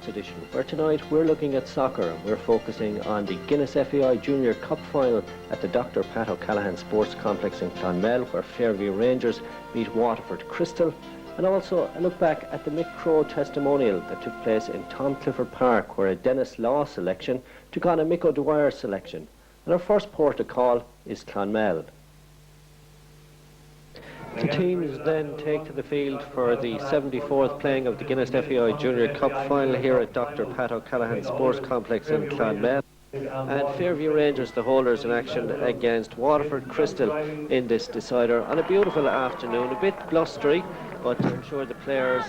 Sports Edition, where tonight we're looking at soccer and we're focusing on the Guinness FAI Junior Cup final at the Dr. Pat O'Callaghan Sports Complex in Clonmel, where Fairview Rangers meet Waterford Crystal, and also a look back at the Mick Crowe Testimonial that took place in Tom Clifford Park, where a Denis Law selection took on a Mick O'Dwyer selection. And our first port of call is Clonmel. The teams then take to the field for the 74th playing of the Guinness FAI Junior Cup final here at Dr. Pat O'Callaghan Sports Complex in Clonmel. And Fairview Rangers, the holders, in action against Waterford Crystal in this decider on a beautiful afternoon, a bit blustery, but I'm sure the players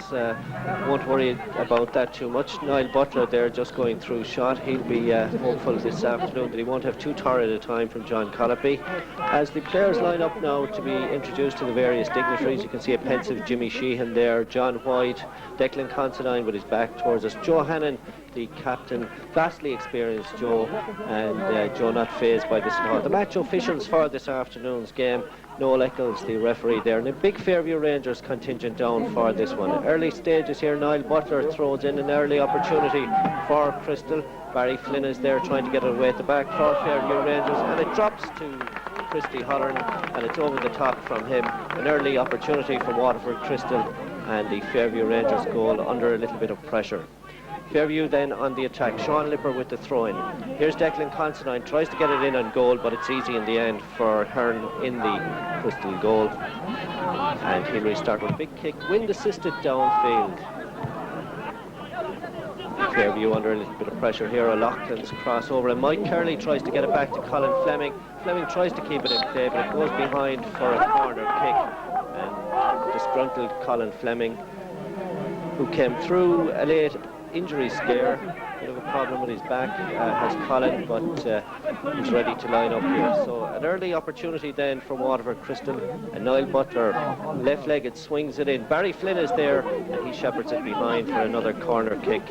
won't worry about that too much. Niall Butler there just going through shot. He'll be hopeful this afternoon that he won't have too torrid a time from John Colopy. As the players line up now to be introduced to the various dignitaries, you can see a pensive Jimmy Sheehan there, John White, Declan Considine with his back towards us, Joe Hannon, the captain, vastly experienced Joe, and Joe not fazed by this at all. The match officials for this afternoon's game: Noel Eccles, the referee there, and a big Fairview Rangers contingent down for this one. Early stages here, Niall Butler throws in an early opportunity for Crystal. Barry Flynn is there trying to get it away at the back for Fairview Rangers, and it drops to Christy Holleran, and it's over the top from him. An early opportunity for Waterford Crystal, and the Fairview Rangers goal under a little bit of pressure. Fairview then on the attack, Sean Lipper with the throw-in. Here's Declan Considine, tries to get it in on goal, but it's easy in the end for Hearn in the Crystal goal. And he'll restart with a big kick, wind assisted downfield. Fairview under a little bit of pressure here. O'Loughlin's crossover, and Mike Curley tries to get it back to Colin Fleming. Fleming tries to keep it in play, but it goes behind for a corner kick. And disgruntled Colin Fleming, who came through a late injury scare, bit of a problem with his back, has Colin, but he's ready to line up here. So an early opportunity then for Waterford Crystal, and Niall Butler, left-legged, swings it in. Barry Flynn is there, and he shepherds it behind for another corner kick.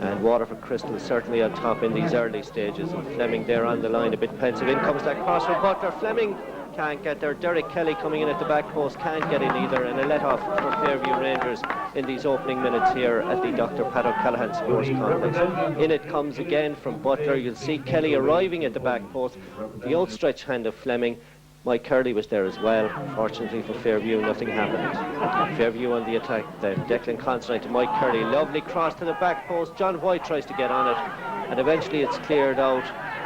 And Waterford Crystal certainly on top in these early stages, and Fleming there on the line, a bit pensive. In comes that cross from Butler. Fleming can't get there. Derek Kelly coming in at the back post can't get in either, and a let-off for Fairview Rangers in these opening minutes here at the Dr. Pat O'Callaghan Sports Complex. In it comes again from Butler. You'll see Kelly arriving at the back post. The outstretched hand of Fleming. Mike Curley was there as well. Fortunately for Fairview, nothing happened. Fairview on the attack then. Declan Considine to Mike Curley. Lovely cross to the back post. John White tries to get on it, and eventually it's cleared out,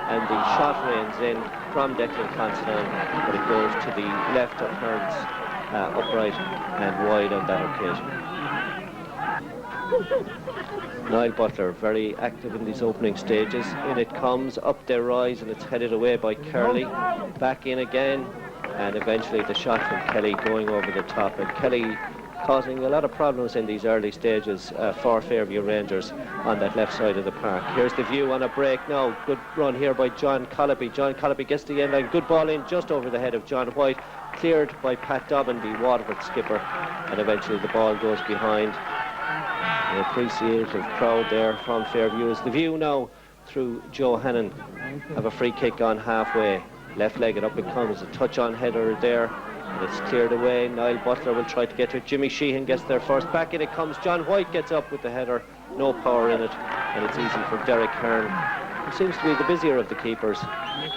and the shot rains in from Declan Considine, but it goes to the left of Hearn's upright and wide on that occasion. Niall Butler very active in these opening stages. In it comes, up they rise, and it's headed away by Curley. Back in again, and eventually the shot from Kelly going over the top, and Kelly causing a lot of problems in these early stages for Fairview Rangers on that left side of the park. Here's the view on a break now. Good run here by John Colopy. John Colopy gets the end line. Good ball in just over the head of John White. Cleared by Pat Dobbin, the Waterford skipper, and eventually the ball goes behind. An appreciative crowd there from Fairview. As the view now through Joe Hannon, have a free kick on halfway. Left-legged, up it comes. A touch-on header there, and it's cleared away. Niall Butler will try to get to it. Jimmy Sheehan gets there first. Back in it comes. John White gets up with the header. No power in it, and it's easy for Derek Hearn, who seems to be the busier of the keepers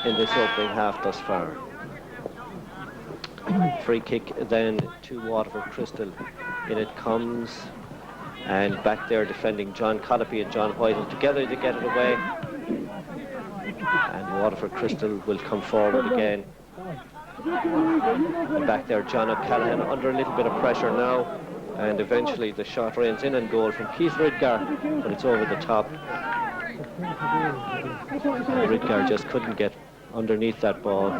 in this opening half thus far. Free kick then to Waterford Crystal. In it comes, and back there defending John Colopy and John White, and together they get it away, and Waterford Crystal will come forward again. And back there John O'Callaghan under a little bit of pressure now, and eventually the shot rains in and goal from Keith Ridgar, but it's over the top. Ridgar just couldn't get underneath that ball.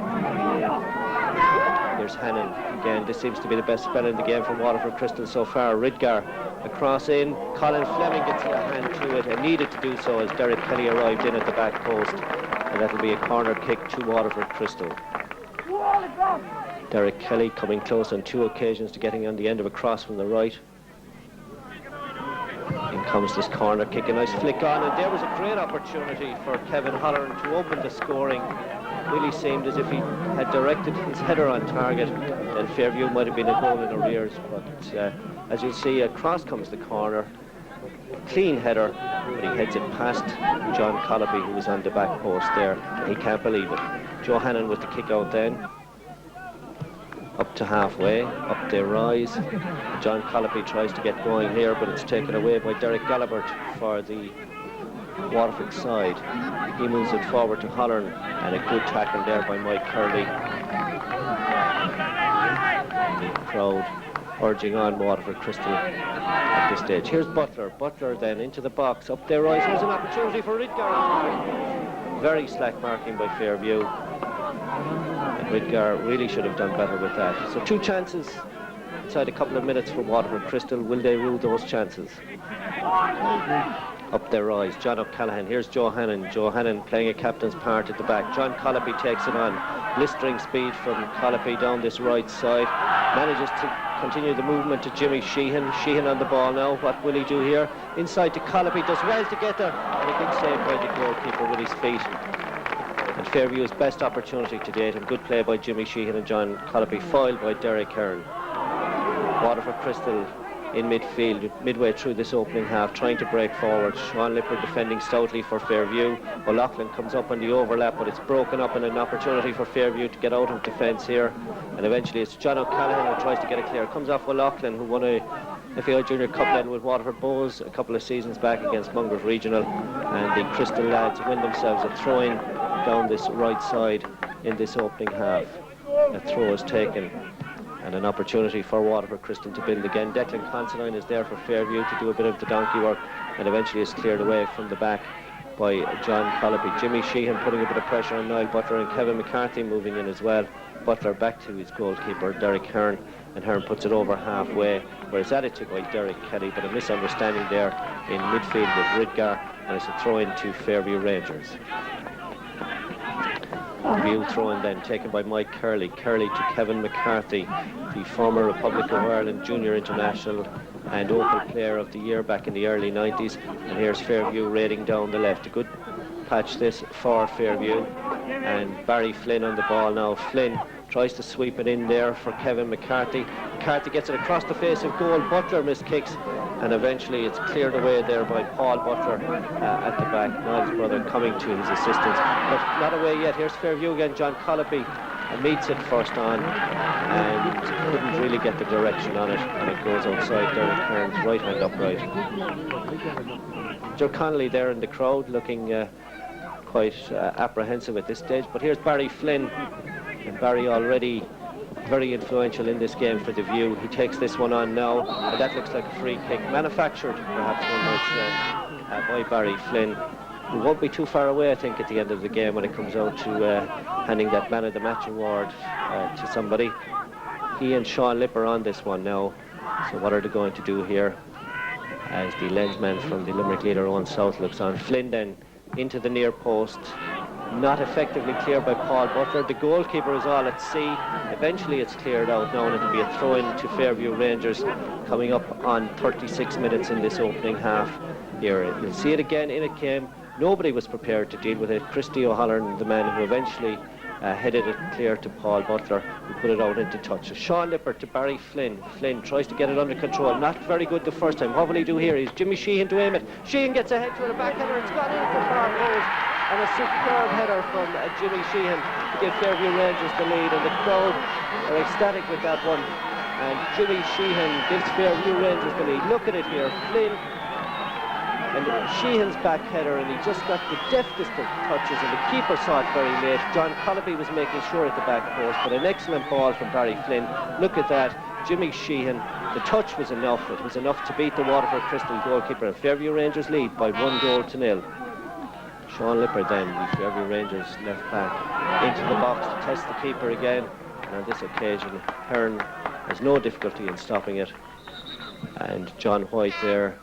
Here's Hannon again. This seems to be the best spell in the game from Waterford Crystal so far. Ridgar, a cross in. Colin Fleming gets a hand to it, and needed to do so as Derek Kelly arrived in at the back post, and that'll be a corner kick to Waterford Crystal. Derek Kelly coming close on two occasions to getting on the end of a cross from the right. In comes this corner kick, a nice flick on, and there was a great opportunity for Kevin Holleran to open the scoring. Really seemed as if he had directed his header on target, and Fairview might have been a goal in arrears, but as you'll see, across comes the corner, clean header, but he heads it past John Colopy, who was on the back post there. He can't believe it. Joe Hannon with the kick out then. Up to halfway, up they rise. John Colopy tries to get going here, but it's taken away by Derek Galibert for the Waterford side. He moves it forward to Hollern, and a good tackle there by Mike Curley. The crowd urging on Waterford Crystal at this stage. Here's Butler. Butler then into the box. Up there rise. Here's an opportunity for Ridgar. Very slack marking by Fairview. And Ridgar really should have done better with that. So 2 chances inside a couple of minutes for Waterford Crystal. Will they rule those chances? Up their rise, John O'Callaghan. Here's Joe Hannon. Joe Hannon playing a captain's part at the back. John Colopy takes it on. Blistering speed from Colopy down this right side. Manages to continue the movement to Jimmy Sheehan. Sheehan on the ball now. What will he do here? Inside to Colopy. Does well to get there. And a big save by the goalkeeper with his feet. And Fairview's best opportunity to date. And good play by Jimmy Sheehan and John Colopy, foiled by Derek Hearn. Waterford Crystal in midfield, midway through this opening half, trying to break forward. Sean Lipper defending stoutly for Fairview. O'Loughlin comes up on the overlap, but it's broken up, and an opportunity for Fairview to get out of defence here. And eventually it's John O'Callaghan who tries to get it clear. Comes off O'Loughlin, who won a FAI Junior Cup medal with Waterford Bows a couple of seasons back against Munsters Regional. And the Crystal lads win themselves a throw-in down this right side in this opening half. A throw is taken, and an opportunity for Waterford Crystal to build again. Declan Considine is there for Fairview to do a bit of the donkey work, and eventually is cleared away from the back by John Colopy. Jimmy Sheehan putting a bit of pressure on Niall Butler, and Kevin McCarthy moving in as well. Butler back to his goalkeeper, Derek Hearn, and Hearn puts it over halfway, where it's added to by Derek Kelly, but a misunderstanding there in midfield with Ridgar, and it's a throw-in to Fairview Rangers. View throw-in then taken by Mike Curley. Curley to Kevin McCarthy, the former Republic of Ireland Junior International and Opal Player of the Year back in the early 90s. And here's Fairview raiding down the left. A good patch this for Fairview. And Barry Flynn on the ball now. Flynn tries to sweep it in there for Kevin McCarthy. McCarthy gets it across the face of goal. Butler miskicks, and eventually it's cleared away there by Paul Butler at the back. Niall's brother coming to his assistance, but not away yet. Here's Fairview again. John Colopy meets it first on and couldn't really get the direction on it, and it goes outside Derek Hearn's right hand upright. Joe Connolly there in the crowd looking quite apprehensive at this stage, but here's Barry Flynn, and Barry already very influential in this game for the View. He takes this one on now, and that looks like a free kick, manufactured perhaps one might say, by Barry Flynn, who won't be too far away I think at the end of the game when it comes out to handing that man of the match award to somebody. He and Sean Lipper on this one now. So what are they going to do here as the lensman from the Limerick leader Owen South looks on? Flynn then into the near post, not effectively cleared by Paul Butler. The goalkeeper is all at sea. Eventually it's cleared out now, and it'll be a throw-in to Fairview Rangers coming up on 36 minutes in this opening half here. You'll see it again in a game. Nobody was prepared to deal with it. Christy O'Halloran, the man who eventually headed it clear to Paul Butler, who put it out into touch. So Sean Lipper to Barry Flynn. Flynn tries to get it under control. Not very good the first time. What will he do here? He's Jimmy Sheehan to aim it. Sheehan gets ahead to it, a back header. It's gone in for far post. And a superb header from Jimmy Sheehan to give Fairview Rangers the lead, and the crowd are ecstatic with that one. And Jimmy Sheehan gives Fairview Rangers the lead. Look at it here, Flynn and Sheehan's back header, and he just got the deftest of touches, and the keeper saw it very late. John Colopy was making sure at the back post, but an excellent ball from Barry Flynn. Look at that, Jimmy Sheehan. The touch was enough. It was enough to beat the Waterford Crystal goalkeeper, and Fairview Rangers lead by 1-0. Sean Lipper then, the Fairview Rangers left back, into the box to test the keeper again, and on this occasion Hearn has no difficulty in stopping it. And John White there,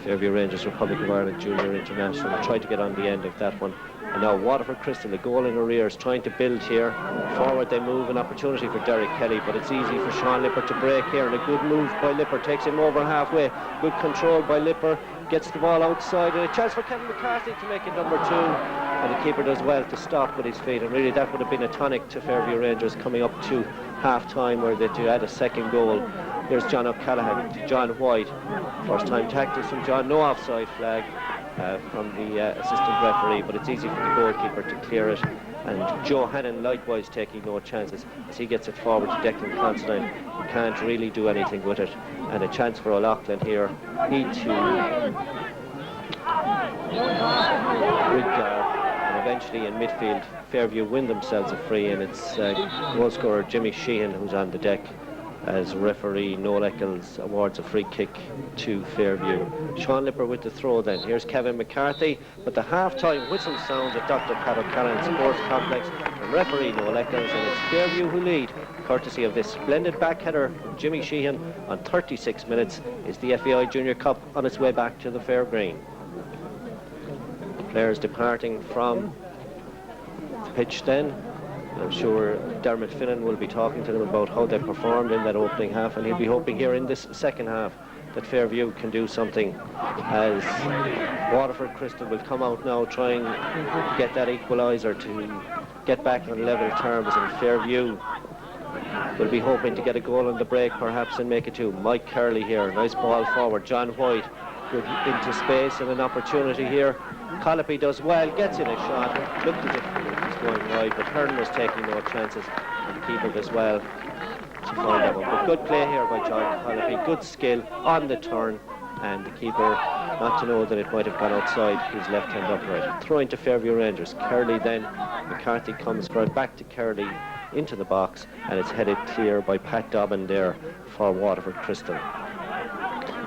Fairview Rangers Republic of Ireland Junior International, tried to get on the end of that one. And now Waterford Crystal, a goal in arrears, trying to build here. Forward they move, an opportunity for Derek Kelly, but it's easy for Sean Lipper to break here, and a good move by Lipper takes him over halfway. Good control by Lipper, gets the ball outside, and a chance for Kevin McCarthy to make it number 2. And the keeper does well to stop with his feet, and really that would have been a tonic to Fairview Rangers coming up to half-time, where they to add a second goal. Here's John O'Callaghan to John White. First time tactics from John, no offside flag from the assistant referee, but it's easy for the goalkeeper to clear it. And Joe Hannon likewise taking no chances as he gets it forward to Declan Considine, who can't really do anything with it. And a chance for O'Loughlin here. He to Ridgar, and eventually in midfield Fairview win themselves a free, and it's goal scorer Jimmy Sheehan who's on the deck as referee Noel Eccles awards a free kick to Fairview. Sean Lipper with the throw then. Here's Kevin McCarthy, but the half-time whistle sounds at Dr. Pat O'Callaghan Sports Complex from referee Noel Eccles, and it's Fairview who lead, courtesy of this splendid backheader from Jimmy Sheehan on 36 minutes. Is the FAI Junior Cup on its way back to the Fair Green. Players departing from the pitch then. I'm sure Dermot Finnan will be talking to them about how they performed in that opening half, and he'll be hoping here in this second half that Fairview can do something, as Waterford Crystal will come out now trying to get that equaliser to get back on level terms, and Fairview will be hoping to get a goal on the break perhaps and make it two. Mike Curley here, nice ball forward. John White good into space and an opportunity here. Colopy does well, gets in a shot, looked as if it was going wide, but Hearn was taking no chances, and the keeper does well to find that one. But good play here by John Colopy, good skill on the turn, and the keeper not to know that it might have gone outside his left hand upright. Throwing to Fairview Rangers. Curley then, McCarthy comes for it back to Curley into the box, and it's headed clear by Pat Dobbin there for Waterford Crystal.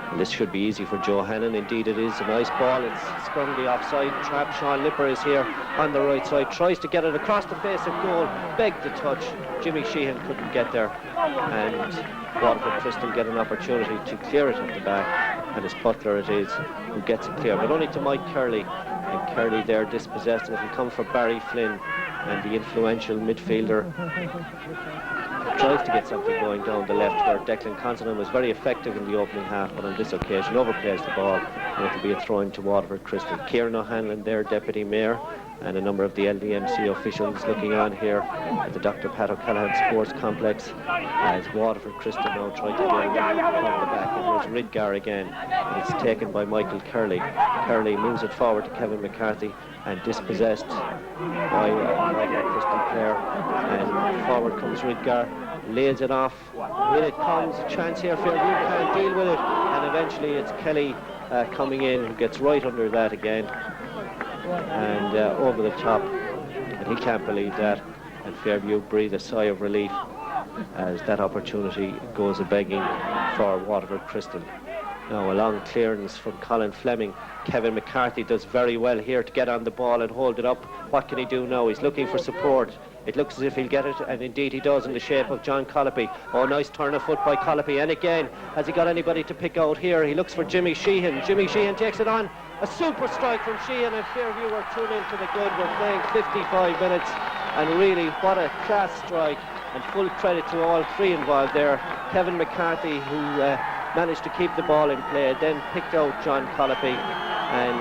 And this should be easy for Joe Hannon. Indeed it is. A nice ball. It's scurrilly offside trap. Sean Lipper is here on the right side, tries to get it across the face of goal, begged to touch. Jimmy Sheehan couldn't get there, and Waterford Crystal get an opportunity to clear it at the back, and it's Butler it is who gets it clear, but only to Mike Curley, and Curley there dispossessed, and it'll come for Barry Flynn, and the influential midfielder tries to get something going down the left, where Declan Considine was very effective in the opening half, but on this occasion overplays the ball, and it'll be a throw-in to Waterford Crystal. Kieran O'Hanlon there, Deputy Mayor, and a number of the LDMC officials looking on here at the Dr. Pat O'Callaghan Sports Complex, as Waterford Crystal now try to get it from the back. And here's Ridgar again, and it's taken by Michael Curley. Curley moves it forward to Kevin McCarthy, and dispossessed by Waterford Crystal player, and forward comes Ridgar, lays it off, in it comes, a chance here, Fairview can't deal with it, and eventually it's Kelly coming in, who gets right under that again, and over the top, and he can't believe that, and Fairview breathe a sigh of relief as that opportunity goes a-begging for Waterford Crystal. Now a long clearance from Colin Fleming. Kevin McCarthy does very well here to get on the ball and hold it up. What can he do now? He's looking for support. It looks as if he'll get it, and indeed he does, in the shape of John Colopy. Oh, nice turn of foot by Colopy, and again, has he got anybody to pick out here? He looks for Jimmy Sheehan. Jimmy Sheehan takes it on. A super strike from Sheehan, and Fairview are 2-0 to the good. We're playing 55 minutes, and really what a class strike, and full credit to all three involved there. Kevin McCarthy, who managed to keep the ball in play, then picked out John Colopy, and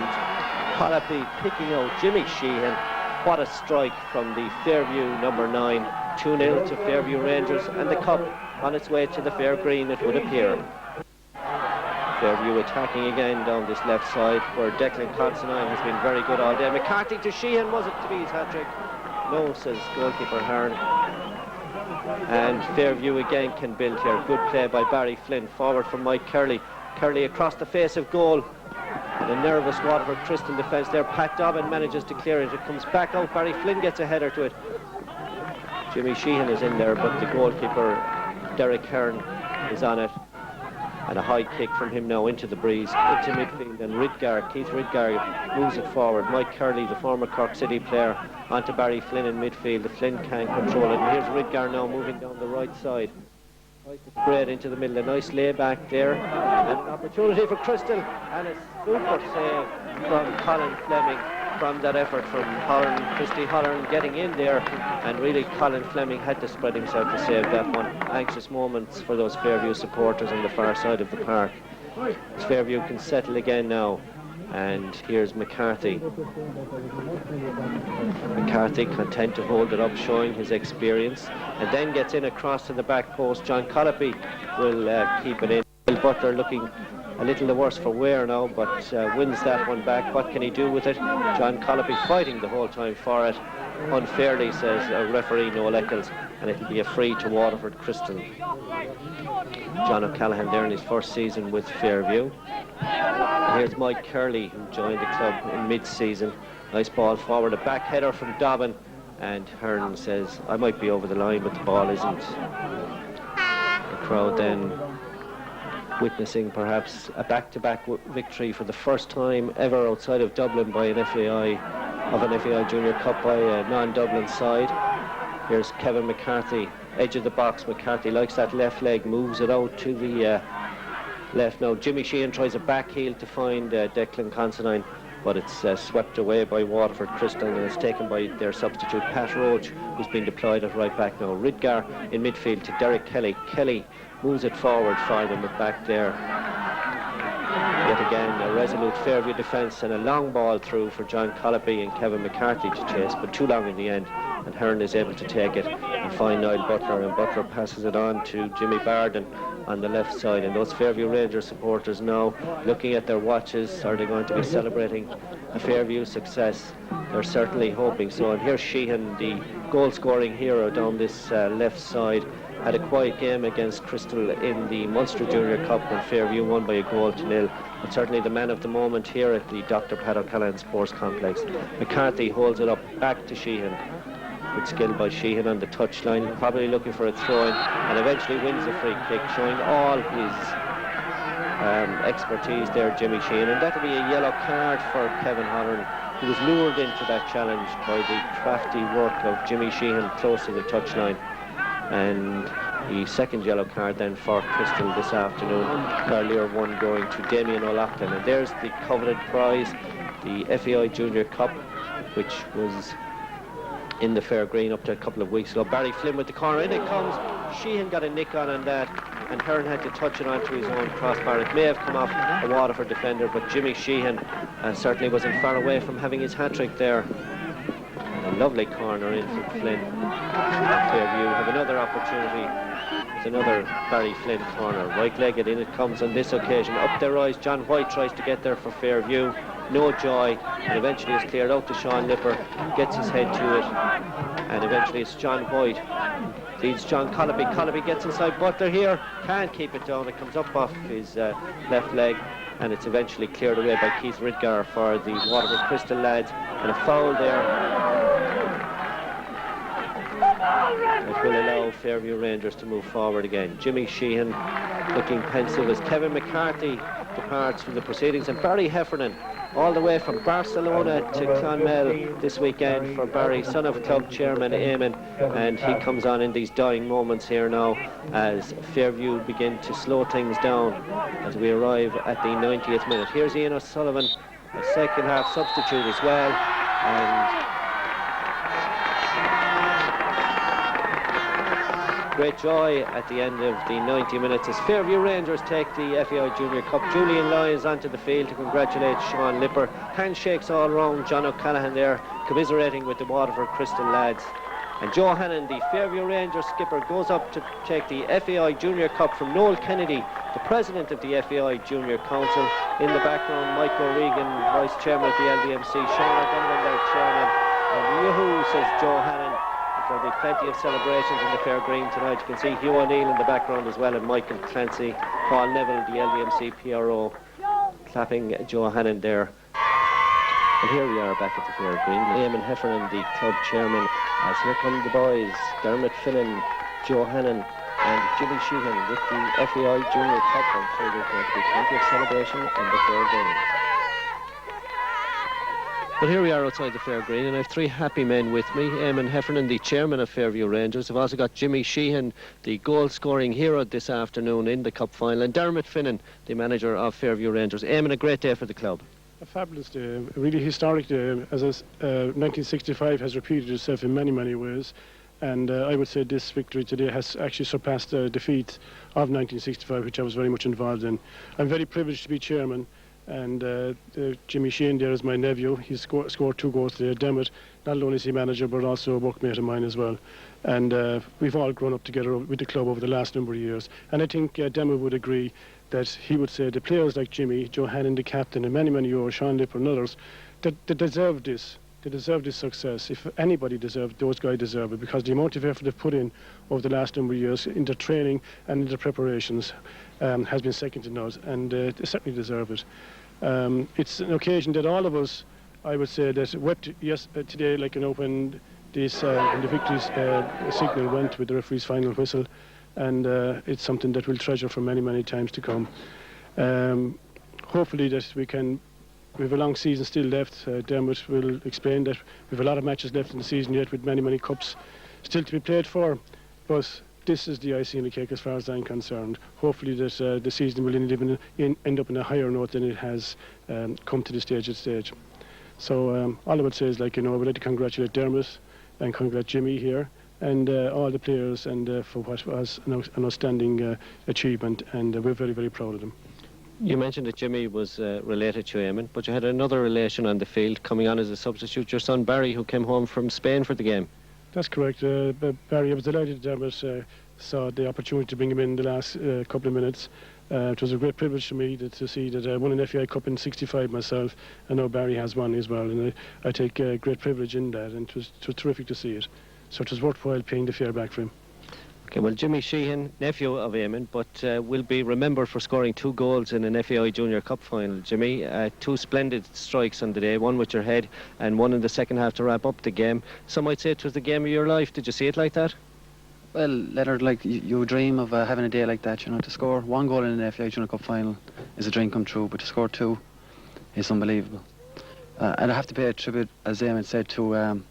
Colopy picking out Jimmy Sheehan. What a strike from the Fairview number 9. 2-0 to Fairview Rangers, and the cup on its way to the Fair Green, it would appear. Fairview attacking again down this left side, where Declan Considine has been very good all day. McCarthy to Sheehan, was it to be his hat-trick? No, says goalkeeper Hearn. And Fairview again can build here. Good play by Barry Flynn, forward from Mike Curley. Curley across the face of goal. And a nervous Waterford Crystal defence there. Pat Dobbin manages to clear it. It comes back out. Barry Flynn gets a header to it. Jimmy Sheehan is in there, but the goalkeeper, Derek Hearn, is on it. And a high kick from him now into the breeze, into midfield, and Keith Ridgar moves it forward. Mike Curley, the former Cork City player, onto Barry Flynn in midfield. The Flynn can't control it, and here's Ridgar now moving down the right side. Tries to spread into the middle, a nice layback there, and an opportunity for Crystal, and a super save from Colin Fleming from that effort from Christy Holland getting in there, and really Colin Fleming had to spread himself to save that one. Anxious moments for those Fairview supporters on the far side of the park. As Fairview can settle again now. And here's McCarthy. McCarthy content to hold it up, showing his experience, and then gets in across to the back post. John Colopy will keep it in. Butler looking a little the worse for wear now, but wins that one back. What can he do with it? John Colopy fighting the whole time for it. Unfairly, says referee Noel Eccles, and it'll be a free to Waterford Crystal. John O'Callaghan there in his first season with Fairview. And here's Mike Curley, who joined the club in mid-season. Nice ball forward, a back header from Dobbin, and Hearn says, I might be over the line, but the ball isn't. The crowd then witnessing perhaps a back-to-back victory for the first time ever outside of Dublin by an FAI Junior Cup by a non-Dublin side. Here's Kevin McCarthy, edge of the box. McCarthy likes that left leg, moves it out to the left now. Jimmy Sheehan tries a back heel to find Declan Considine, but it's swept away by Waterford Crystal, and it's taken by their substitute Pat Roach, who's been deployed at right back now. Ridgar in midfield to Derek Kelly. Kelly moves it forward for them, but back there. Yet again, a resolute Fairview defence, and a long ball through for John Colopy and Kevin McCarthy to chase, but too long in the end, and Hearn is able to take it and find Niall Butler, and Butler passes it on to Jimmy Barden on the left side. And those Fairview Rangers supporters now looking at their watches. Are they going to be celebrating a Fairview success? They're certainly hoping so. And here's Sheehan, the goal-scoring hero down this left side. Had a quiet game against Crystal in the Munsters Junior Cup when Fairview won by 1-0, but certainly the man of the moment here at the Dr. Pat O'Callaghan Sports Complex. McCarthy holds it up back to Sheehan. Good skill by Sheehan on the touchline, probably looking for a throw-in, and eventually wins the free kick, showing all his expertise there, Jimmy Sheehan. And that'll be a yellow card for Kevin Holland, who was lured into that challenge by the crafty work of Jimmy Sheehan close to the touchline. And the second yellow card then for Crystal this afternoon. Carlier one going to Damien O'Loughlin. And there's the coveted prize, the FAI Junior Cup, which was in the Fair Green up to a couple of weeks ago. Barry Flynn with the corner, in it comes. Sheehan got a nick on that, and Hearn had to touch it onto his own crossbar. It may have come off a Waterford defender, but Jimmy Sheehan certainly wasn't far away from having his hat-trick there. A lovely corner in from Flynn. Fairview have another opportunity with another Barry Flynn corner. Right-legged, in it comes on this occasion. Up their eyes, John White tries to get there for Fairview. No joy, and eventually it's cleared out to Sean Lipper, gets his head to it, and eventually it's John White. Leads John Colopy. Colopy gets inside Butler here, can't keep it down. It comes up off his left leg, and it's eventually cleared away by Keith Ridgar for the Waterford Crystal lads, and a foul there. It will allow Fairview Rangers to move forward again. Jimmy Sheehan looking pensive as Kevin McCarthy departs from the proceedings, and Barry Heffernan all the way from Barcelona to Clonmel this weekend for Barry, son of club chairman Eamon, and he comes on in these dying moments here now as Fairview begin to slow things down as we arrive at the 90th minute. Here's Ian O'Sullivan, a second half substitute as well, and great joy at the end of the 90 minutes as Fairview Rangers take the FAI Junior Cup. Julian Lyons onto the field to congratulate Sean Lipper. Handshakes all round. John O'Callaghan there commiserating with the Waterford Crystal lads. And Joe Hannon, the Fairview Rangers skipper, goes up to take the FAI Junior Cup from Noel Kennedy, the president of the FAI Junior Council. In the background, Mike O'Regan, vice chairman of the LDMC, Sean O'Donovan, their chairman. And yoo-hoo, says Joe Hannon. There'll be plenty of celebrations in the Fair Green tonight. You can see Hugh O'Neill in the background as well, and Michael Clancy, Paul Neville, the LDMC PRO, clapping Joe Hannon there. And here we are back at the Fair Green. Eamon Heffernan, the club chairman, as here come the boys, Dermot Finnan, Joe Hannon and Jimmy Sheehan with the FAI Junior Cup. I'm sure there's going to be plenty of celebration in the Fair Green. But here we are outside the Fair Green, and I have three happy men with me. Eamon Heffernan, the chairman of Fairview Rangers. I've also got Jimmy Sheehan, the goal-scoring hero this afternoon in the Cup final, and Dermot Finnan, the manager of Fairview Rangers. Eamon, a great day for the club. A fabulous day, a really historic day, as 1965 has repeated itself in many, many ways. And I would say this victory today has actually surpassed the defeat of 1965, which I was very much involved in. I'm very privileged to be chairman. And Jimmy Sheehan there is my nephew. He scored 2 goals today. Dermot, not only is he manager, but also a workmate of mine as well. And we've all grown up together with the club over the last number of years. And I think Dermot would agree that he would say the players like Jimmy, Joe Hannon, the captain, and many, many others, Sean Lipper and others, that deserve this. They deserve this success. If anybody deserved, those guys deserve it, because the amount of effort they've put in over the last number of years into training and into preparations has been second to none, and they certainly deserve it. It's an occasion that all of us, I would say, that wept today, like, you know, when this when the victory's signal went with the referee's final whistle, and it's something that we'll treasure for many, many times to come. Hopefully that we have a long season still left. Dermot will explain that we have a lot of matches left in the season yet, with many, many cups still to be played for. But this is the icing on the cake as far as I'm concerned. Hopefully that the season will end up in a higher note than it has come to the stage. So all I would say is, like, you know, I would like to congratulate Dermot and congratulate Jimmy here, and all the players, and for what was an outstanding achievement, and we're very, very proud of them. You mentioned that Jimmy was related to Eamon, but you had another relation on the field coming on as a substitute, your son Barry, who came home from Spain for the game. That's correct. Barry, I was delighted that Dermot saw the opportunity to bring him in the last couple of minutes. It was a great privilege to me to see that I won an FAI Cup in '65 myself. I know Barry has one as well, and I take great privilege in that, and it was terrific to see it. So it was worthwhile paying the fare back for him. Okay, well, Jimmy Sheehan, nephew of Eamon, but will be remembered for scoring 2 goals in an FAI Junior Cup final. Jimmy, 2 splendid strikes on the day, one with your head and one in the second half to wrap up the game. Some might say it was the game of your life. Did you see it like that? Well, Leonard, like, you dream of having a day like that, you know. To score 1 goal in an FAI Junior Cup final is a dream come true, but to score 2 is unbelievable. And I have to pay a tribute, as Eamon said, to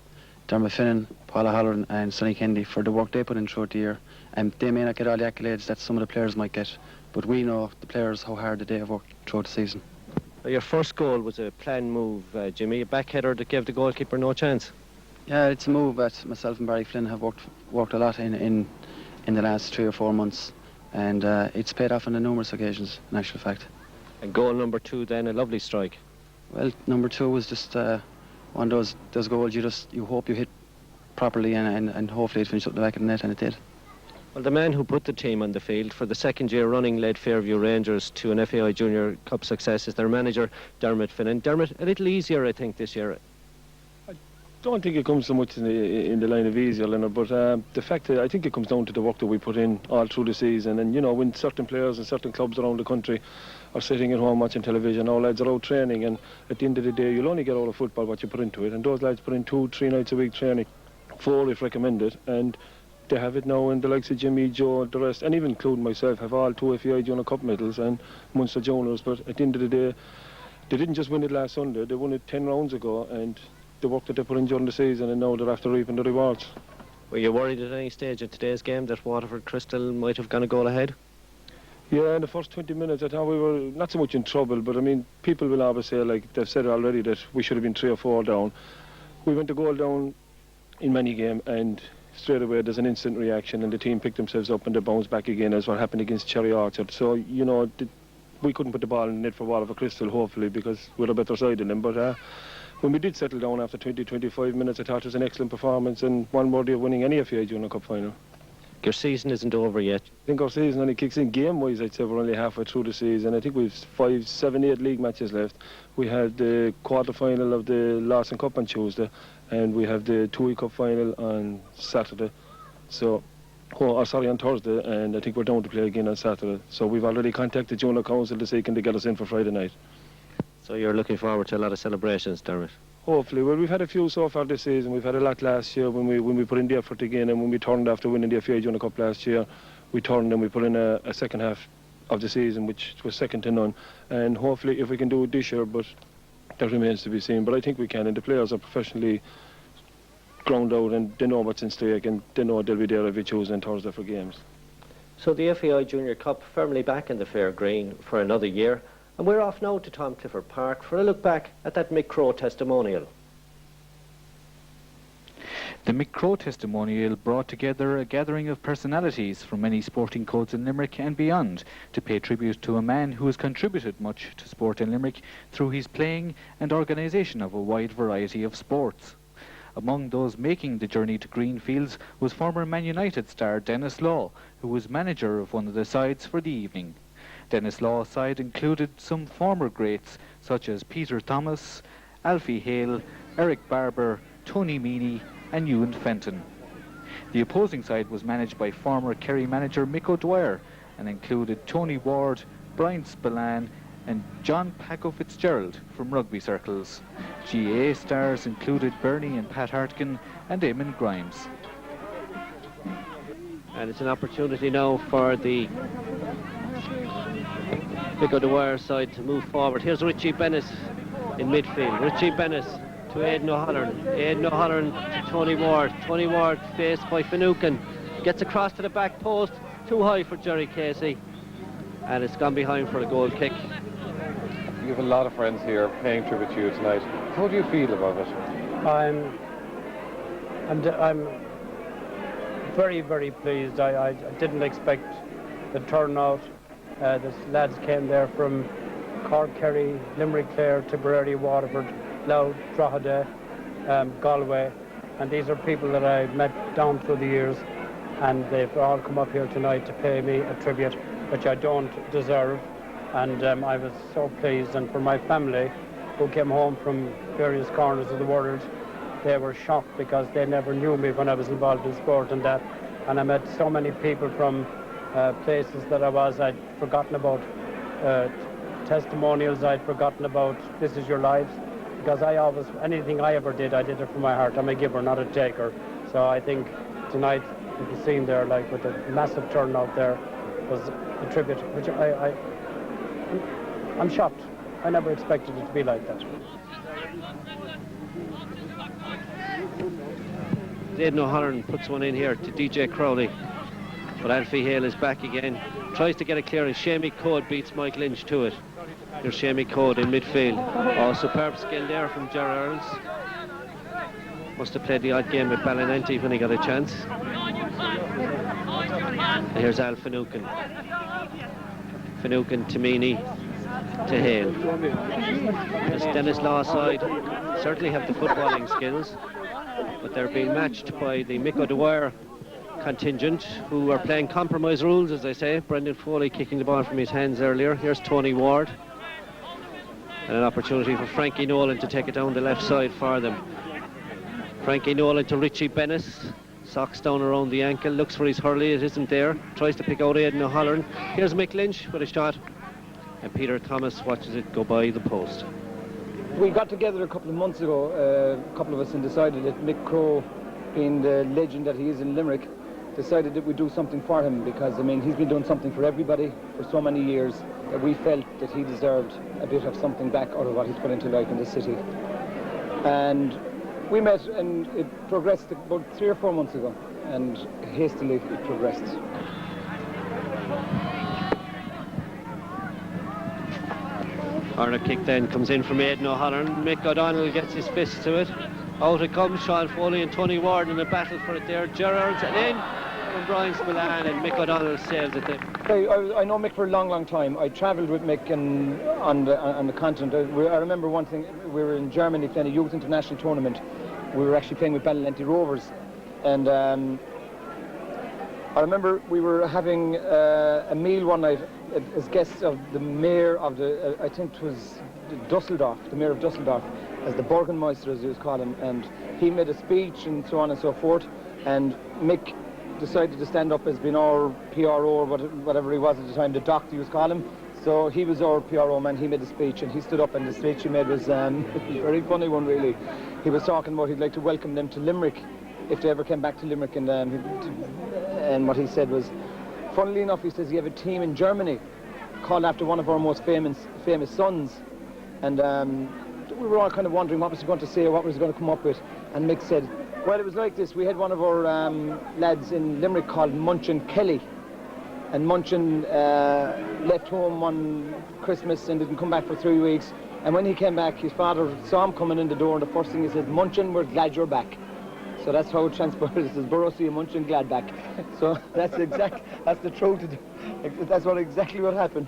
Dermot Finnan, Paula Holleran and Sonny Kennedy for the work they put in throughout the year. And they may not get all the accolades that some of the players might get, but we know, the players, how hard they have worked throughout the season. Your first goal was a planned move, Jimmy, a backheader that gave the goalkeeper no chance. Yeah, it's a move that myself and Barry Flynn have worked a lot in the last 3 or 4 months, and it's paid off on numerous occasions, in actual fact. And goal number 2 then, a lovely strike. Well, number 2 was just one of those goals you hope you hit properly, and hopefully it finished up the back of the net, and it did. Well, the man who put the team on the field for the 2nd year running led Fairview Rangers to an FAI Junior Cup success is their manager, Dermot Finnan. Dermot, a little easier, I think, this year. I don't think it comes so much in the line of easier, Leonard, but the fact that I think it comes down to the work that we put in all through the season. And, you know, when certain players and certain clubs around the country are sitting at home watching television, our lads are out training, and at the end of the day, you'll only get out of football what you put into it. And those lads put in 2-3 nights a week training, 4 if recommended, and they have it now, and the likes of Jimmy, Joe, the rest, and even including myself, have all 2 FAI Junior Cup medals and Munster Juniors. But at the end of the day, they didn't just win it last Sunday, they won it 10 rounds ago, and the work that they put in during the season, and now they're after reaping the rewards. Were you worried at any stage in today's game that Waterford Crystal might have gone a goal ahead? Yeah, in the first 20 minutes I thought we were not so much in trouble, but I mean, people will always say, like they've said already, that we should have been 3 or 4 down. We went a goal down in many games, and straight away there's an instant reaction, and the team picked themselves up and they bounced back again, as what happened against Cherry Orchard. So, you know, we couldn't put the ball in the net for Waterford Crystal, hopefully, because we're a better side than them. But when we did settle down after 20-25 minutes, I thought it was an excellent performance and one worthy of winning any FAI Junior Cup final. Your season isn't over yet. I think our season only kicks in game-wise. I'd say we're only halfway through the season. I think we've 5, 7, 8 league matches left. We had the quarter-final of the Lawson Cup on Tuesday, and we have the 2-week cup final on Saturday. So, on Thursday, and I think we're down to play again on Saturday. So we've already contacted Junior Council to see can they get us in for Friday night. So you're looking forward to a lot of celebrations, Dermot? Hopefully. Well, we've had a few so far this season. We've had a lot last year when we put in the effort again, and when we turned after winning the FAI Junior Cup last year, we turned and we put in a second half of the season, which was second to none. And hopefully if we can do it this year, but that remains to be seen. But I think we can, and the players are professionally ground out, and they know what's in stake, and they know they'll be there every Tuesday and Thursday for games. So the FAI Junior Cup firmly back in the fair green for another year. And we're off now to Tom Clifford Park for a look back at that Mick Crowe testimonial. The Mick Crowe Testimonial brought together a gathering of personalities from many sporting codes in Limerick and beyond to pay tribute to a man who has contributed much to sport in Limerick through his playing and organisation of a wide variety of sports. Among those making the journey to Greenfields was former Man United star Denis Law, who was manager of one of the sides for the evening. Denis Law's side included some former greats such as Peter Thomas, Alfie Hale, Eric Barber, Tony Meany and Ewan Fenton. The opposing side was managed by former Kerry manager Mick O'Dwyer and included Tony Ward, Brian Spillane and John Paco Fitzgerald from rugby circles. GAA stars included Bernie and Pat Hartkin and Eamon Grimes. And it's an opportunity now for the Mick O'Dwyer side to move forward. Here's Richie Bennett in midfield. Richie Bennett to Aidan O'Halloran. Aidan O'Halloran to Tony Ward. Tony Ward faced by Finucane. Gets across to the back post. Too high for Jerry Casey. And it's gone behind for a goal kick. You have a lot of friends here paying tribute to you tonight. How do you feel about it? I'm very, very pleased. I didn't expect the turnout. The lads came there from Cork, Kerry, Limerick, Clare, Tipperary, Waterford, Louth, Drogheda, Galway, and these are people that I met down through the years, and they've all come up here tonight to pay me a tribute, which I don't deserve, and I was so pleased. And for my family, who came home from various corners of the world, they were shocked because they never knew me when I was involved in sport and that, and I met so many people from places that I'd forgotten about, testimonials I'd forgotten about. This is your lives, because anything I ever did, I did it from my heart. I'm a giver, not a taker. So I think tonight, you can see there, like with a massive turnout there, was a tribute, which I'm shocked. I never expected it to be like that. Aidan O'Halloran puts one in here to DJ Crowley. But Alfie Hale is back again. Tries to get it clear, and Shamie Code beats Mike Lynch to it. Here's Shamie Code in midfield. Oh, superb skill there from Gerard Earls. Must have played the odd game with Ballinanty when he got a chance. And here's Al Finucane. Finucane to Meany to Hale. This Denis Law side certainly have the footballing skills, but they're being matched by the Mick O'Dwyer contingent, who are playing compromise rules, as I say. Brendan Foley kicking the ball from his hands earlier. Here's Tony Ward. And an opportunity for Frankie Nolan to take it down the left side for them. Frankie Nolan to Richie Bennett. Socks down around the ankle. Looks for his hurley. It isn't there. Tries to pick out Aidan O'Halloran. Here's Mick Lynch with a shot. And Peter Thomas watches it go by the post. We got together a couple of months ago, a couple of us, and decided that Mick Crowe, being the legend that he is in Limerick, decided that we'd do something for him, because, I mean, he's been doing something for everybody for so many years that we felt that he deserved a bit of something back out of what he's put into life in the city. And we met, and it progressed about 3 or 4 months ago, and hastily it progressed. Corner kick then comes in from Aidan O'Halloran. Mick O'Donnell gets his fist to it. Out it comes, Sean Foley and Tony Ward in a battle for it there. Gerrards and in from Brian Spillane, and Mick O'Donnell saves it there. I know Mick for a long, long time. I travelled with Mick on the continent. I remember one thing, we were in Germany playing a youth international tournament. We were actually playing with Ballinanty Rovers, and I remember we were having a meal one night as guests of the mayor of the, I think it was Dusseldorf, the mayor of Dusseldorf, as the Burgenmeister, as he was called him, and he made a speech and so on and so forth, and Mick decided to stand up as being our PRO or whatever he was at the time, the doctor he was calling him. So he was our PRO man. He made a speech, and he stood up, and the speech he made was a very funny one, really. He was talking about he'd like to welcome them to Limerick if they ever came back to Limerick, and what he said was, funnily enough, he says, you have a team in Germany called after one of our most famous sons, and we were all kind of wondering what was he going to say or what was he going to come up with, and Mick said, well, it was like this. We had one of our lads in Limerick called Munchin Kelly, and Munchin left home on Christmas and didn't come back for 3 weeks, and when he came back, his father saw him coming in the door, and the first thing he said, Munchin, we're glad you're back. So that's how it transpired. This is Borussia Mönchengladbach. So that's the truth. That's exactly what happened.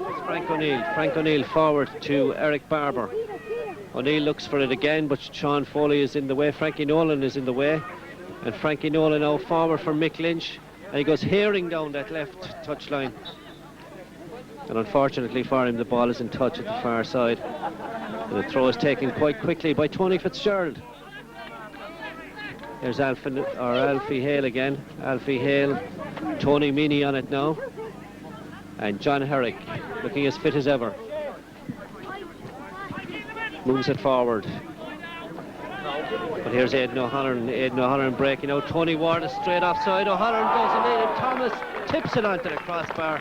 It's Frank O'Neill. Frank O'Neill forward to Eric Barber. O'Neill looks for it again, but Sean Foley is in the way. Frankie Nolan is in the way. And Frankie Nolan now forward for Mick Lynch. And he goes herring down that left touchline. And unfortunately for him, the ball is in touch at the far side. And the throw is taken quite quickly by Tony Fitzgerald. There's Alfie Hale again. Alfie Hale, Tony Meany on it now. And John Herrick looking as fit as ever. Moves it forward. But here's Aidan O'Halloran. Aidan O'Halloran breaking out. Tony Ward is straight offside. O'Halloran goes in and Thomas tips it onto the crossbar.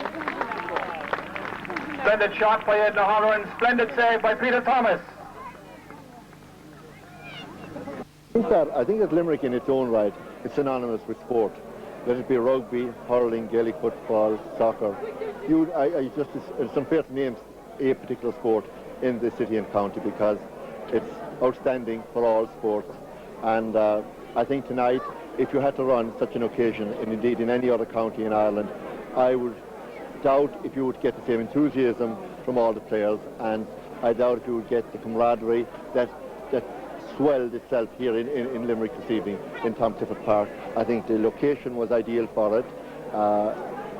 Splendid shot by Aidan O'Halloran. Splendid save by Peter Thomas. I think that Limerick in its own right is synonymous with sport. Let it be rugby, hurling, Gaelic football, soccer. It's unfair to name a particular sport in the city and county because it's outstanding for all sports. And I think tonight, if you had to run such an occasion, and indeed in any other county in Ireland, I would doubt if you would get the same enthusiasm from all the players, and I doubt if you would get the camaraderie that swelled itself here in Limerick this evening in Tom Clifford Park. I think the location was ideal for it.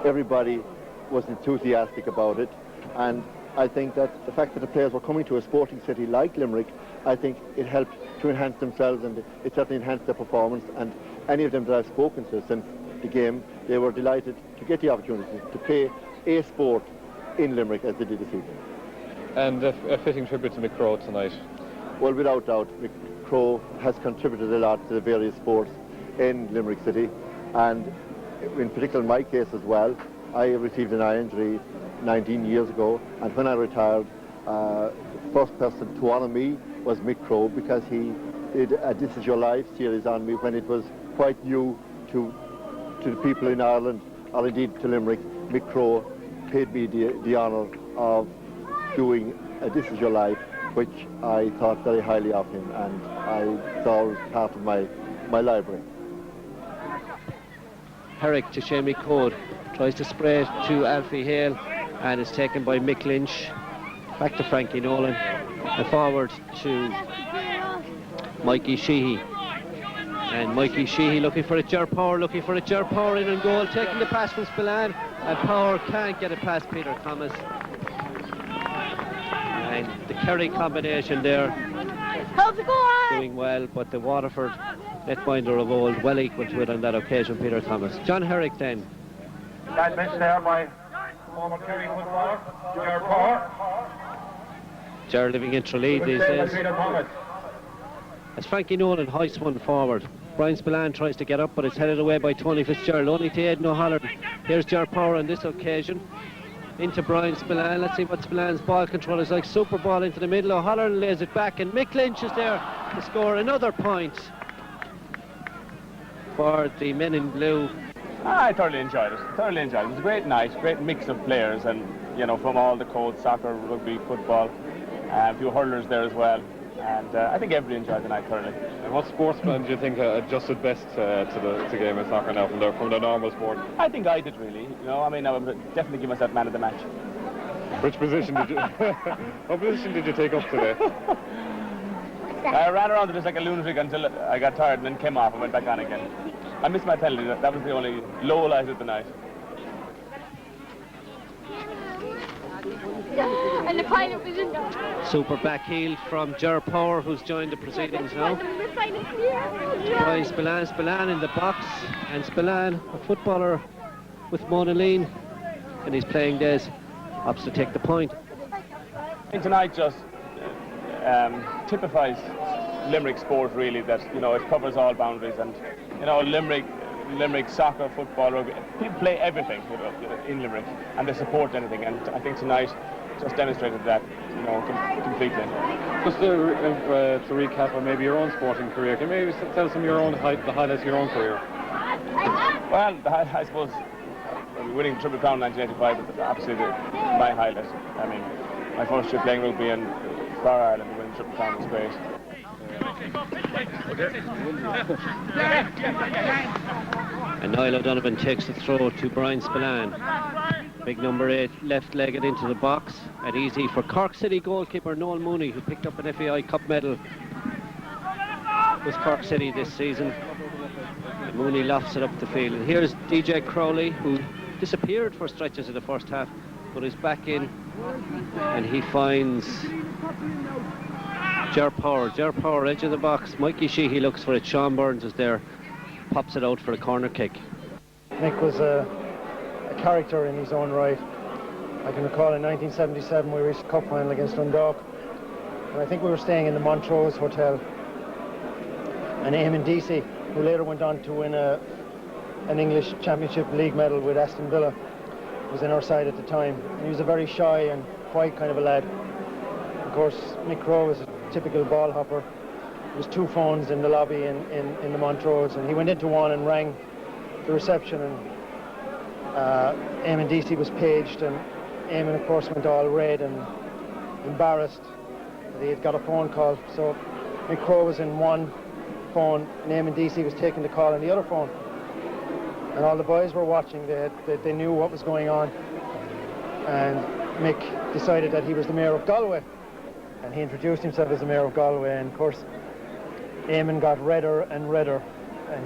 Everybody was enthusiastic about it, and I think that the fact that the players were coming to a sporting city like Limerick, I think it helped to enhance themselves, and it certainly enhanced their performance. And any of them that I've spoken to since the game, they were delighted to get the opportunity to play a sport in Limerick as they did this evening. And a fitting tribute to Mick Crowe tonight. Well, without doubt, Mick Crowe has contributed a lot to the various sports in Limerick City, and in particular in my case as well, I received an eye injury 19 years ago, and when I retired, the first person to honour me was Mick Crowe, because he did a This Is Your Life series on me when it was quite new to the people in Ireland, or indeed to Limerick. Mick Crowe paid me the honour of doing a This Is Your Life, which I thought very highly of him, and it's all part of my library. Herrick to Shamie Code, tries to spray it to Alfie Hale, and it's taken by Mick Lynch. Back to Frankie Nolan, and forward to Mikey Sheehy. And Mikey Sheehy looking for a Ger Power, in and goal, taking the pass from Spillane, and Power can't get it past Peter Thomas. And the Kerry combination there doing well, but the Waterford netminder of old well equal to it on that occasion, Peter Thomas. John Herrick then. That missed there by former Kerry footballer, Ger Power. Ger living in Tralee these days. As Frankie Nolan hoists one forward. Brian Spillane tries to get up, but it's headed away by Tony Fitzgerald, only to Aidan O'Halloran. Here's Ger Power on this occasion. Into Brian Spillane. Let's see what Spillane's ball control is like. Super ball into the middle. O'Halloran lays it back, and Mick Lynch is there to score another point for the men in blue. I thoroughly enjoyed it. It was a great night, great mix of players, and from all the codes, soccer, rugby, football, a few hurlers there as well. And I think everybody enjoyed the night thoroughly. And what sportsmen do you think adjusted best to the game of soccer now from the normal sport? I think I did, really. I would definitely give myself man of the match. Which position did you? What position did you take up today? I ran around just like a lunatic until I got tired, and then came off and went back on again. I missed my penalty. That was the only low light of the night. And the final position. Super back heel from Ger Power, who's joined the proceedings now. Brian Spillane in the box, and Spillane, a footballer with Mona Lean in his playing days, opts to take the point. I think tonight just typifies Limerick sport, really, that it covers all boundaries, and Limerick soccer, football, rugby, people play everything in Limerick, and they support anything, and I think tonight just demonstrated that completely. Just to recap on maybe your own sporting career, can you maybe tell us some of the highlights of your own career? Well, I suppose winning Triple Crown in 1985 was absolutely my highlight. I mean, my first year playing rugby in Far Ireland, winning Triple Crown was great. And Niall O'Donovan takes the throw to Brian Spillane. Big number 8, left-legged into the box. And easy for Cork City goalkeeper Noel Mooney, who picked up an FAI Cup medal with Cork City this season. And Mooney lofts it up the field. And here's DJ Crowley, who disappeared for stretches in the first half, but is back in. And he finds Ger Power, edge of the box. Mikey Sheehy looks for it. Sean Burns is there, pops it out for a corner kick. Mick was a character in his own right. I can recall in 1977 we reached the cup final against Dundalk, and I think we were staying in the Montrose Hotel, and Eamon Deasy, who later went on to win an English Championship League medal with Aston Villa, was in our side at the time, and he was a very shy and quiet kind of a lad. Of course, Mick Crowe was a typical ball hopper. There was 2 phones in the lobby in the Montrose, and he went into one and rang the reception, and Eamon Deasy was paged, and Eamon of course went all red and embarrassed that he had got a phone call. So Mick Crowe was in one phone and Eamon Deasy was taking the call on the other phone, and all the boys were watching. They knew what was going on, and Mick decided that he was the Mayor of Galway, and he introduced himself as the Mayor of Galway, and of course Eamon got redder and redder, and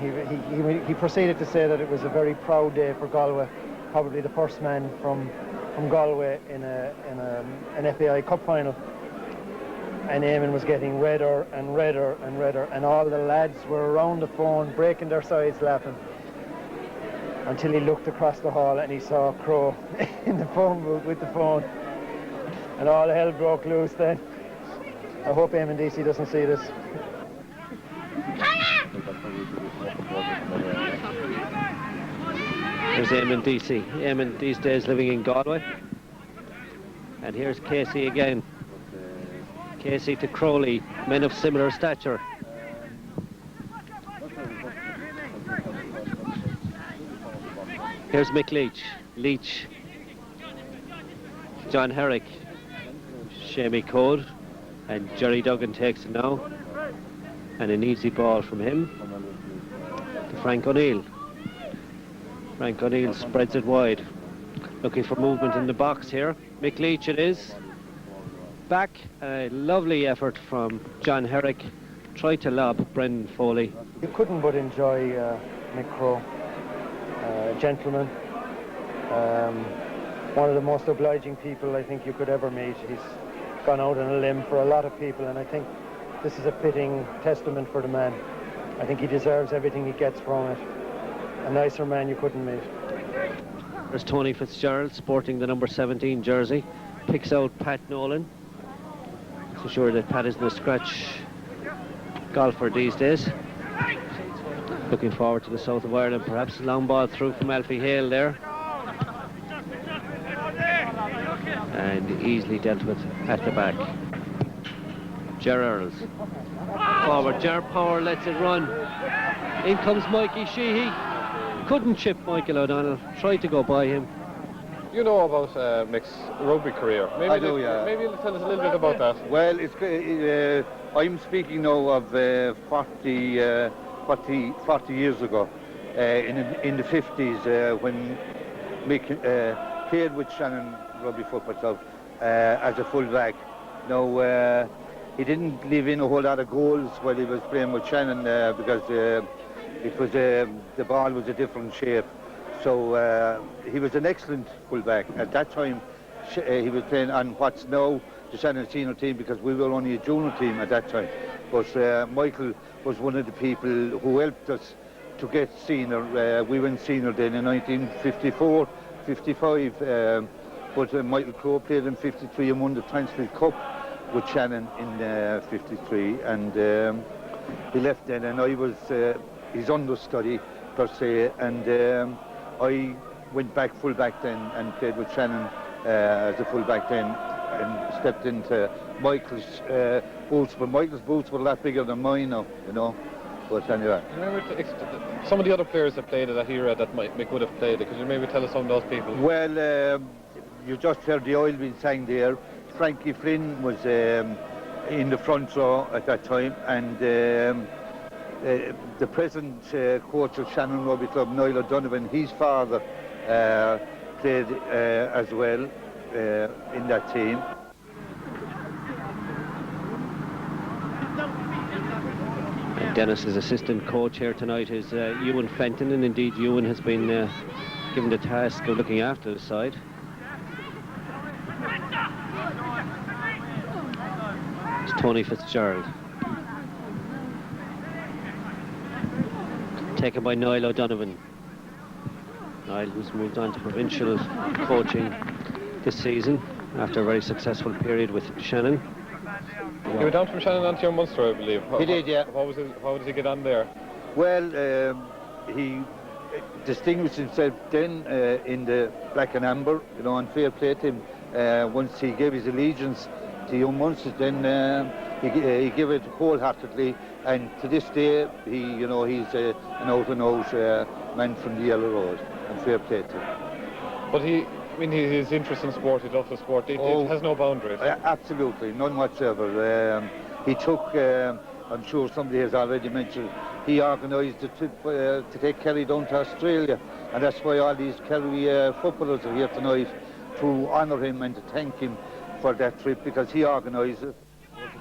he proceeded to say that it was a very proud day for Galway, probably the first man from Galway in an FAI Cup final. And Eamon was getting redder and redder and redder, and all the lads were around the phone breaking their sides laughing, until he looked across the hall and he saw Crowe in the phone booth with the phone, and all hell broke loose then. I hope Eamon Deasy doesn't see this. Here's Eamon Deasy. Eamon these days living in Galway. And here's Casey again. Casey to Crowley, men of similar stature. Here's Mick Leach. John Herrick. Shamey Code. And Jerry Duggan takes it now. And an easy ball from him to Frank O'Neill. Frank O'Neill spreads it wide. Looking for movement in the box here. Mick Leach it is. Back, a lovely effort from John Herrick. Tried to lob Brendan Foley. You couldn't but enjoy Mick Crowe. Gentleman. One of the most obliging people I think you could ever meet. He's gone out on a limb for a lot of people, and I think this is a fitting testament for the man. I think he deserves everything he gets from it. A nicer man you couldn't meet. There's Tony Fitzgerald sporting the number 17 jersey. Picks out Pat Nolan. So sure that Pat isn't a scratch golfer these days. Looking forward to the south of Ireland, perhaps. Long ball through from Alfie Hale there. And easily dealt with at the back. Ger Earls. Forward, Ger Power lets it run. In comes Mikey Sheehy. Couldn't chip Michael O'Donnell. Tried to go by him. You know about Mick's rugby career. Maybe I do, yeah. Maybe you'll tell us a little bit about that. Well, I'm speaking now of 40 years ago, in the 50s, when Mick played with Shannon Rugby Football Club as a full-back. Now, he didn't leave in a whole lot of goals while he was playing with Shannon because it was the ball was a different shape. So he was an excellent full-back. At that time, he was playing on what's now the Shannon senior team, because we were only a junior team at that time. But Michael was one of the people who helped us to get senior. We went senior then in 1954, 55. But Michael Crowe played in 53 and won the Transfield Cup with Shannon in 53. And he left then, and I was his understudy per se. And I went back full-back then and played with Shannon as a full-back then, and stepped into Michael's boots. But Michael's boots were a lot bigger than mine now, you know. But anyway. Remember some of the other players that played at that era that Mick would have played. Could you maybe tell us some of those people? Well, you just heard the oil being sang there. Frankie Flynn was in the front row at that time, and the present coach of Shannon Rugby Club, Niall O'Donovan, his father played as well in that team. And Denis's assistant coach here tonight is Ewan Fenton, and indeed Ewan has been given the task of looking after the side. It's Tony Fitzgerald. Taken by Niall O'Donovan. Niall, who's moved on to provincial coaching this season after a very successful period with Shannon. You went down from Shannon onto your Munster, I believe. He did, yeah. How did he get on there? Well, he distinguished himself then in the black and amber, you know, and fair play to him. Once he gave his allegiance to young Munsters, then he gave it wholeheartedly, and to this day, he's an out-and-out man from the Yellow Road, and fair play to him. But his interest in sport, he loved the sport. It has no boundaries. Absolutely, none whatsoever. He took, I'm sure somebody has already mentioned, he organised a trip to take Kerry down to Australia, and that's why all these Kerry footballers are here tonight, to honour him and to thank him for that trip, because he organised it.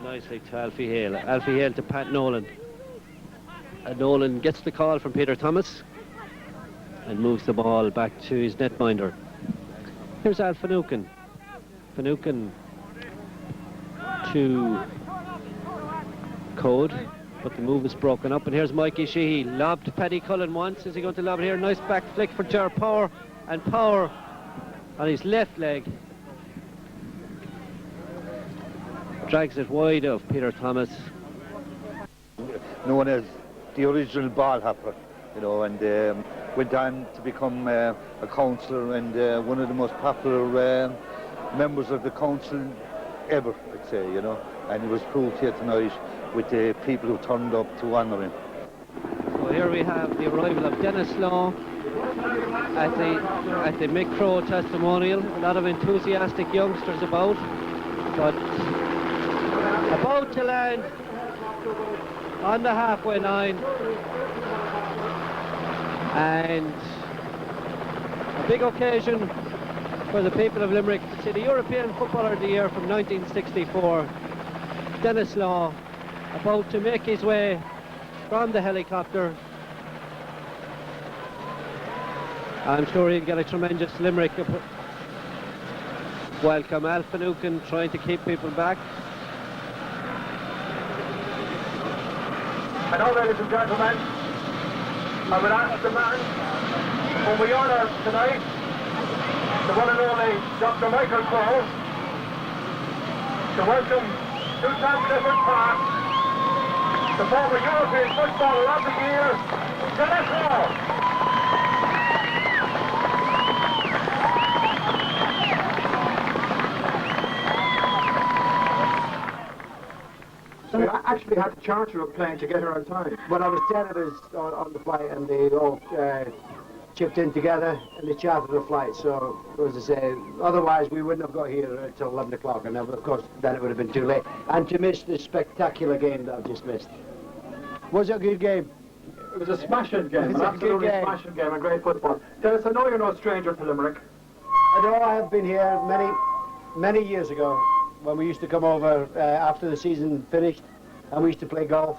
Nicely to Alfie Hale. Alfie Hale to Pat Nolan. And Nolan gets the call from Peter Thomas and moves the ball back to his netminder. Here's Al Finucane. Finucane to Code, but the move is broken up. And here's Mikey Sheehy. Lobbed to Paddy Cullen once. Is he going to lob it here? Nice back flick for Ger Power. And Power on his left leg drags it wide of Peter Thomas. Known as the original ball hopper, you know, and went on to become a councillor and one of the most popular members of the council ever, I'd say, you know. And it was proved here tonight with the people who turned up to honour him. So here we have the arrival of Denis Law at the Mick Crowe Testimonial. A lot of enthusiastic youngsters about, but about to land on the halfway line, and a big occasion for the people of Limerick to see the European Footballer of the Year from 1964, Denis Law, about to make his way from the helicopter. I'm sure he'll get a tremendous Limerick welcome. Al Finucane trying to keep people back. And now, ladies and gentlemen, I would ask the man whom we honour tonight, the one and only Dr. Michael Crowe, to welcome to Tom Clifford Park the former European Footballer of the Year, Denis Law. I actually had to charter a plane to get here on time. But I was 10 of us on the flight, and they all chipped in together and they chartered the flight. So, as I say, otherwise we wouldn't have got here until 11 o'clock, and of course then it would have been too late. And to miss this spectacular game that I've just missed. Was it a good game? It was a smashing game, an absolutely smashing game, a great football. Dennis, I know you're no stranger to Limerick. I know I have been here many years ago, when we used to come over after the season finished, and we used to play golf,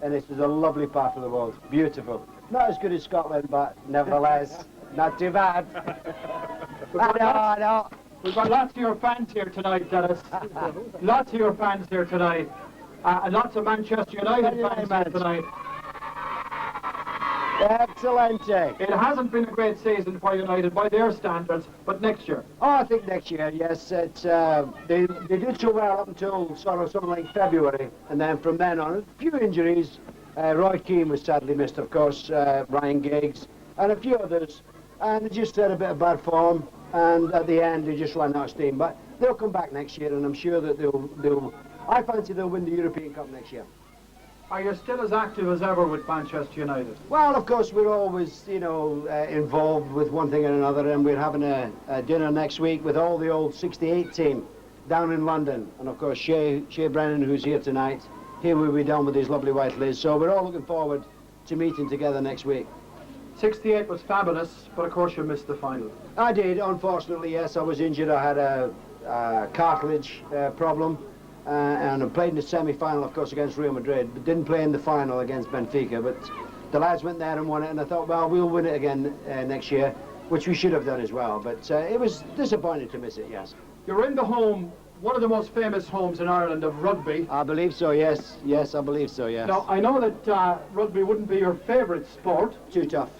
and it was a lovely part of the world, beautiful. Not as good as Scotland, but nevertheless, not too bad. I know. We've got lots of your fans here tonight, Dennis. Lots of your fans here tonight. And lots of Manchester United fans here tonight. Excellent. It hasn't been a great season for United by their standards, but next year. Oh, I think next year, yes. It's they did so well up until sort of something like February, and then from then on, a few injuries. Roy Keane was sadly missed, of course, Ryan Giggs, and a few others, and they just had a bit of bad form, and at the end they just ran out of steam. But they'll come back next year, and I'm sure that I fancy they'll win the European Cup next year. Are you still as active as ever with Manchester United? Well, of course, we're always, involved with one thing or another, and we're having a dinner next week with all the old 68 team. down in London. And of course, Shea Brennan, who's here tonight, he will be down with his lovely wife Liz. So we're all looking forward to meeting together next week. 68 was fabulous, but of course you missed the final. I did, unfortunately, yes. I was injured. I had a cartilage problem, and I played in the semi-final, of course, against Real Madrid, but didn't play in the final against Benfica. But the lads went there and won it, and I thought, well, we'll win it again next year, which we should have done as well. But it was disappointing to miss it, yes. You're in the home, one of the most famous homes in Ireland of rugby. I believe so, yes. Yes, I believe so, yes. Now, I know that rugby wouldn't be your favourite sport. Too tough.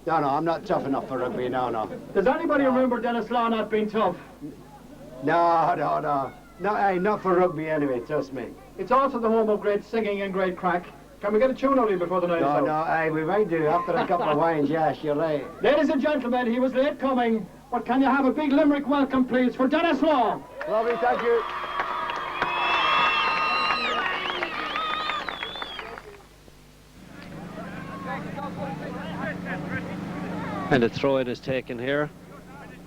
No, I'm not tough enough for rugby, no. Does anybody remember Denis Law not being tough? No. No, hey, not for rugby anyway, trust me. It's also the home of great singing and great crack. Can we get a tune out of you before the night is out? No, hey, we might do after a couple of wines, yes, you're right. Ladies and gentlemen, he was late coming, but can you have a big Limerick welcome, please, for Denis Law? Lovely, thank you. And the throw-in is taken here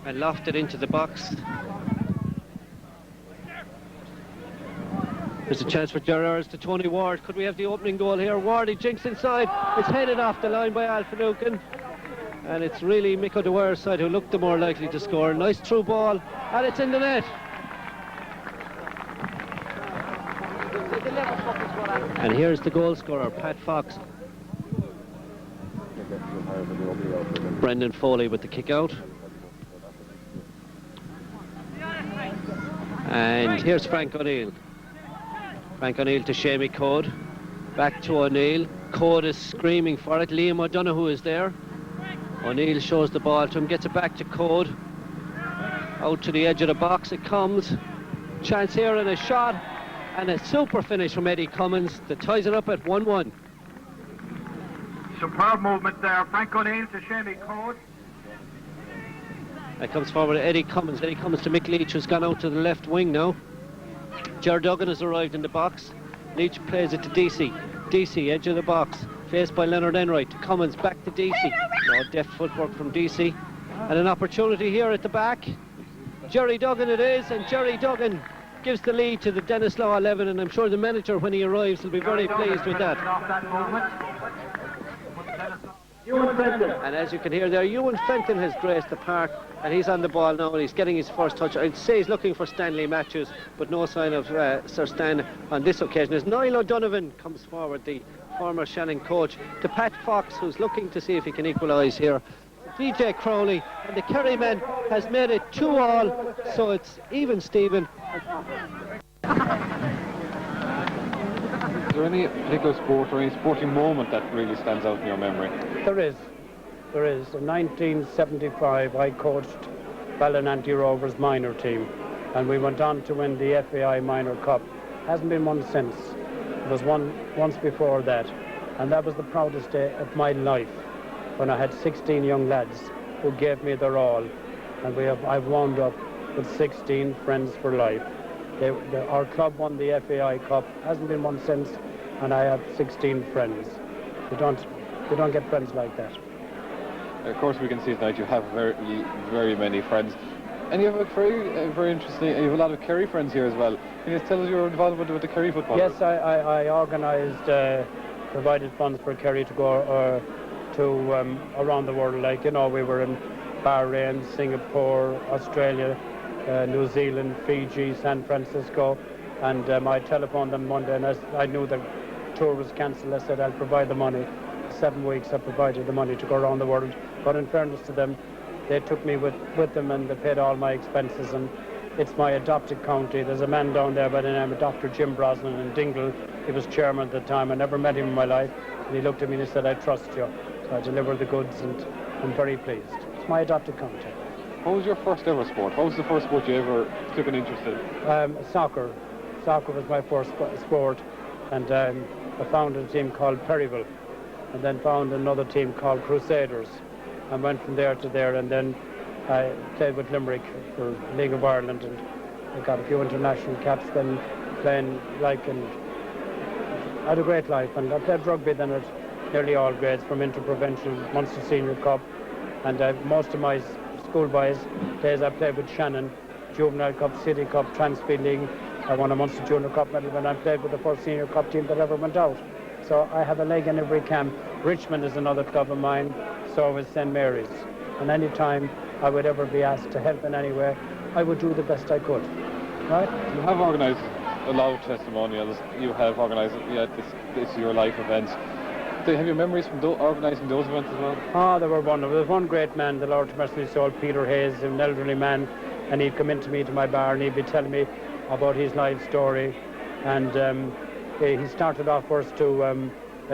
and lofted into the box. There's a chance for Gerrards to Tony Ward. Could we have the opening goal here? Ward, he jinks inside. It's headed off the line by Al Finucane. And it's really Mick O'Dwyer's side who looked the more likely to score. Nice through ball, and it's in the net. And here's the goal scorer, Pat Fox. Brendan Foley with the kick out. And here's Frank O'Neill. Frank O'Neill to Shamie Code. Back to O'Neill. Code is screaming for it. Liam O'Donoghue is there. O'Neill shows the ball to him, gets it back to Code. Out to the edge of the box it comes. Chance here and a shot. And a super finish from Eddie Cummins that ties it up at 1-1. Superb movement there. Frank O'Neill to Shamie Code. That comes forward to Eddie Cummins. Eddie Cummins to Mick Leach, who's gone out to the left wing now. Ger Duggan has arrived in the box. Leach plays it to DC. DC, edge of the box. Faced by Leonard Enright. To Cummins, back to DC. No, deft footwork from DC. And an opportunity here at the back. Jerry Duggan it is, and Jerry Duggan gives the lead to the Denis Law 11, and I'm sure the manager, when he arrives, will be very pleased with that. And as you can hear there, Ewan Fenton has graced the park, and he's on the ball now, and he's getting his first touch. I'd say he's looking for Stanley Matthews, but no sign of Sir Stan on this occasion. As Niall O'Donovan comes forward, the former Shannon coach, to Pat Fox, who's looking to see if he can equalise here. DJ Crowley, and the Kerry man has made it 2-all, so it's even Stephen. Is there any particular sport or any sporting moment that really stands out in your memory? There is. In 1975, I coached Ballinanty Rovers minor team, and we went on to win the FAI Minor Cup. Hasn't been one since. It was one once before that, and that was the proudest day of my life, when I had 16 young lads who gave me their all, and I've wound up with 16 friends for life. Our club won the FAI Cup, hasn't been one since, and I have 16 friends. You don't get friends like that. Of course, we can see tonight you have very, very many friends, and you have a very interesting. You have a lot of Kerry friends here as well. Can you tell us your involvement with the Kerry football? Yes, I organised, provided funds for Kerry to go to around the world. Like, you know, we were in Bahrain, Singapore, Australia, New Zealand, Fiji, San Francisco, and I telephoned them one day, and I knew the tour was cancelled. I said I'll provide the money. 7 weeks I provided the money to go around the world, but in fairness to them, they took me with them, and they paid all my expenses, and it's my adopted county. There's a man down there by the name of Dr. Jim Brosnan in Dingle. He was chairman at the time. I never met him in my life, and he looked at me and he said, I trust you. So I delivered the goods, and I'm very pleased. It's my adopted county. What was your first ever sport? What was the first sport you ever took an interest in? Soccer. Soccer was my first sport, and I founded a team called Perryville, and then found another team called Crusaders, and went from there to there, and then I played with Limerick for League of Ireland, and I got a few international caps, then playing and I had a great life, and I played rugby then at nearly all grades, from interprovincial, Munster Senior Cup, and most of my schoolboys days I played with Shannon Juvenile Cup, City Cup, Transfield League. I won a Munster Junior Cup medal when I played with the first senior cup team that ever went out. So I have a leg in every camp. Richmond is another club of mine, so is St Mary's. And any time I would ever be asked to help in any way, I would do the best I could. Right? You have organised a lot of testimonials. You have organised this Your Life event. Do you have your memories from organising those events as well? Oh, there was one great man, the Lord mercy his soul, Peter Hayes, an elderly man, and he'd come into me to my bar and he'd be telling me about his life story. And he started off first to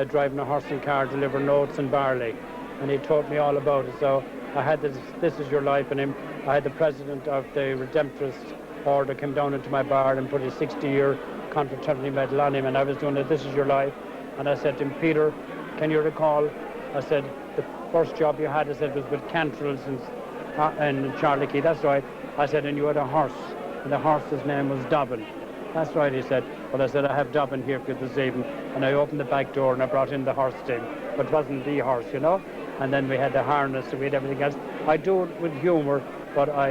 driving a horse and car, delivering oats and barley, and he taught me all about it. So I had this Is Your Life in him. I had the president of the Redemptorist Order come down into my bar and put his 60-year confraternity medal on him, and I was doing This Is Your Life. And I said to him, Peter, can you recall, I said, the first job you had, I said, was with Cantrell's and Charlie Key. That's right. I said, and you had a horse, and the horse's name was Dobbin. That's right, he said. Well, I said, I have Dobbin here for you this evening. And I opened the back door and I brought in the horse team. But it wasn't the horse, you know. And then we had the harness and we had everything else. I do it with humour, but I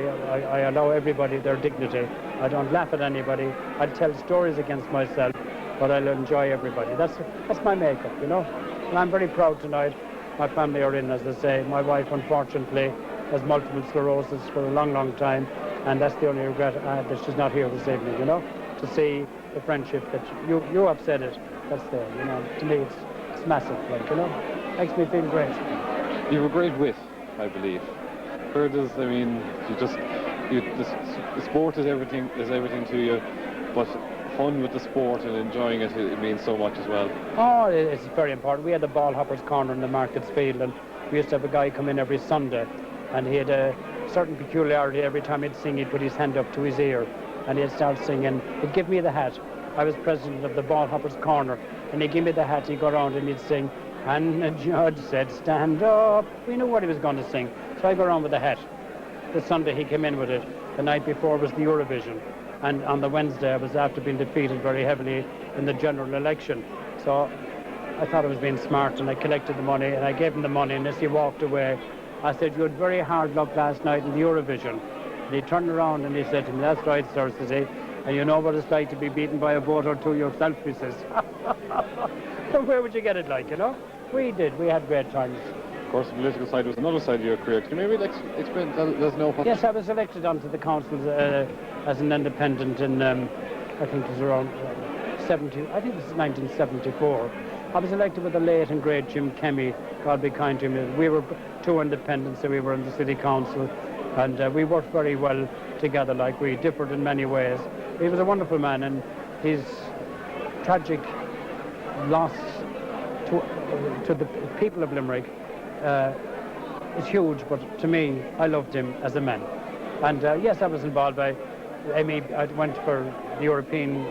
allow everybody their dignity. I don't laugh at anybody. I'll tell stories against myself, but I'll enjoy everybody. That's my makeup, you know. And I'm very proud tonight. My family are in, as I say. My wife, unfortunately, has multiple sclerosis for a long, long time. And that's the only regret I have, that she's not here this evening, you know, to see the friendship that you have said it, that's there, you know. To me, it's massive, like, you know. Makes me feel great. You were great wit, I believe. Where does, I mean, the sport is everything to you, but fun with the sport and enjoying it, it means so much as well. Oh, it's very important. We had the ball hoppers corner in the Markets Field, and we used to have a guy come in every Sunday, and he had a certain peculiarity. Every time he'd sing, he'd put his hand up to his ear, and he'd start singing. He'd give me the hat. I was president of the ball hoppers corner, and he'd give me the hat. He'd go around and he'd sing, and the judge said, stand up. We knew what he was going to sing, so I go around with the hat. The Sunday he came in with it. The night before was the Eurovision. And on the Wednesday, I was after being defeated very heavily in the general election. So I thought I was being smart, and I collected the money, and I gave him the money, and as he walked away, I said, you had very hard luck last night in the Eurovision. And he turned around and he said to me, that's right, sir, says he, and you know what it's like to be beaten by a vote or two yourself, he says. So where would you get it like, you know? We did, we had great times. Of course, the political side was another side of your career. Can you maybe explain, let us know what... Yes, I was elected onto the council as an independent in, I think it was around 1974. I was elected with the late and great Jim Kemmy, God be kind to him. We were two independents, so we were in the city council, and we worked very well together, like we differed in many ways. He was a wonderful man, and his tragic loss to the people of Limerick is huge, but to me, I loved him as a man. And yes, I was involved. I went for the European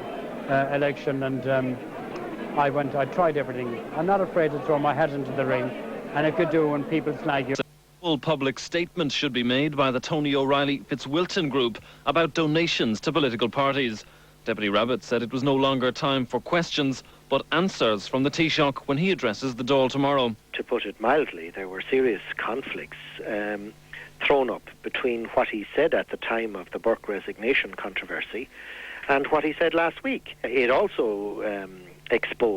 election, and I tried everything. I'm not afraid to throw my hat into the ring, and if you do, when people slag you. Full public statements should be made by the Tony O'Reilly Fitzwilton Group about donations to political parties. Deputy Rabbit said it was no longer time for questions, but answers from the Taoiseach when he addresses the Dáil tomorrow. To put it mildly, there were serious conflicts thrown up between what he said at the time of the Burke resignation controversy and what he said last week. It also exposed